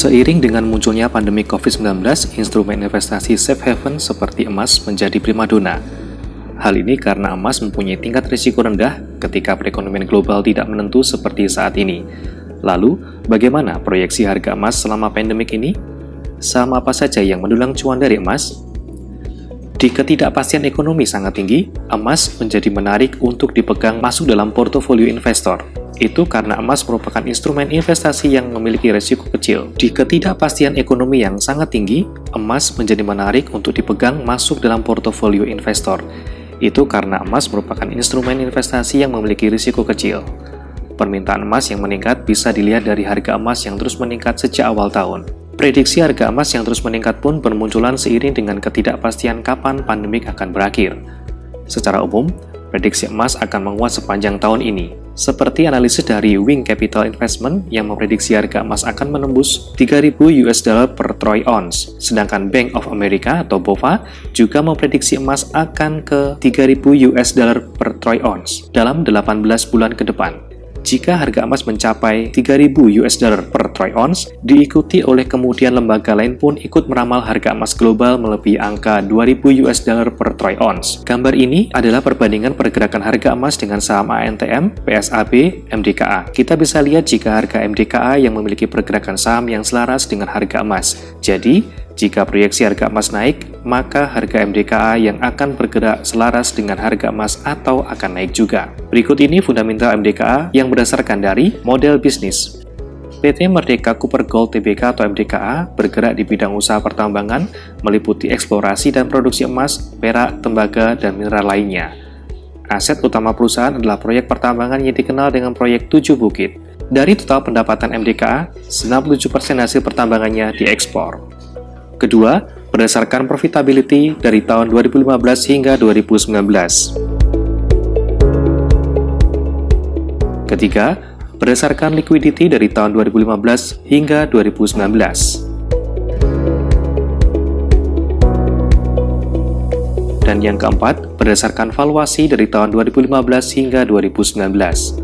Seiring dengan munculnya pandemi COVID-19, instrumen investasi safe haven seperti emas menjadi primadona. Hal ini karena emas mempunyai tingkat risiko rendah ketika perekonomian global tidak menentu seperti saat ini. Lalu, bagaimana proyeksi harga emas selama pandemik ini? Saham apa saja yang mendulang cuan dari emas? Di ketidakpastian ekonomi sangat tinggi, emas menjadi menarik untuk dipegang masuk dalam portofolio investor. Itu karena emas merupakan instrumen investasi yang memiliki risiko kecil. Di ketidakpastian ekonomi yang sangat tinggi, emas menjadi menarik untuk dipegang masuk dalam portofolio investor. Itu karena emas merupakan instrumen investasi yang memiliki risiko kecil. Permintaan emas yang meningkat bisa dilihat dari harga emas yang terus meningkat sejak awal tahun. Prediksi harga emas yang terus meningkat pun bermunculan seiring dengan ketidakpastian kapan pandemik akan berakhir. Secara umum, prediksi emas akan menguat sepanjang tahun ini. Seperti analisis dari Wing Capital Investment yang memprediksi harga emas akan menembus $3.000 per troy ounce, sedangkan Bank of America atau BOFA juga memprediksi emas akan ke $3.000 per troy ounce dalam 18 bulan ke depan. Jika harga emas mencapai $3.000 per troy ounce, diikuti oleh kemudian lembaga lain pun ikut meramal harga emas global melebihi angka $2.000 per troy ounce. Gambar ini adalah perbandingan pergerakan harga emas dengan saham ANTM, PSAB, MDKA. Kita bisa lihat jika harga MDKA yang memiliki pergerakan saham yang selaras dengan harga emas. Jadi, jika proyeksi harga emas naik, maka harga MDKA yang akan bergerak selaras dengan harga emas atau akan naik juga. Berikut ini fundamental MDKA yang berdasarkan dari model bisnis. PT Merdeka Copper Gold Tbk atau MDKA bergerak di bidang usaha pertambangan, meliputi eksplorasi dan produksi emas, perak, tembaga, dan mineral lainnya. Aset utama perusahaan adalah proyek pertambangan yang dikenal dengan proyek 7 Bukit. Dari total pendapatan MDKA, 97% hasil pertambangannya diekspor. Kedua, berdasarkan profitability dari tahun 2015 hingga 2019. Ketiga, berdasarkan liquidity dari tahun 2015 hingga 2019. Dan yang keempat, berdasarkan valuasi dari tahun 2015 hingga 2019.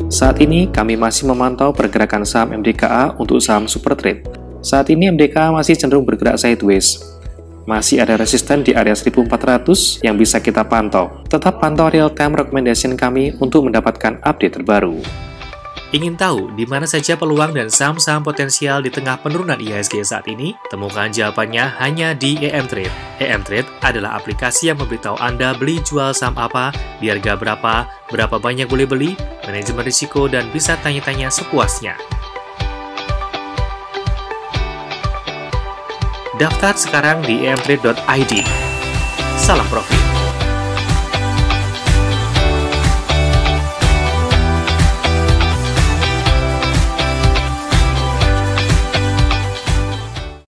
Saat ini, kami masih memantau pergerakan saham MDKA untuk saham Supertrade. Saat ini, MDKA masih cenderung bergerak sideways. Masih ada resisten di area 1400 yang bisa kita pantau. Tetap pantau real-time recommendation kami untuk mendapatkan update terbaru. Ingin tahu di mana saja peluang dan saham-saham potensial di tengah penurunan IHSG saat ini? Temukan jawabannya hanya di EM Trade. EM Trade adalah aplikasi yang memberitahu Anda beli jual saham apa, di harga berapa banyak boleh beli, manajemen risiko, dan bisa tanya-tanya sepuasnya. Daftar sekarang di emtrade.id. Salam profit!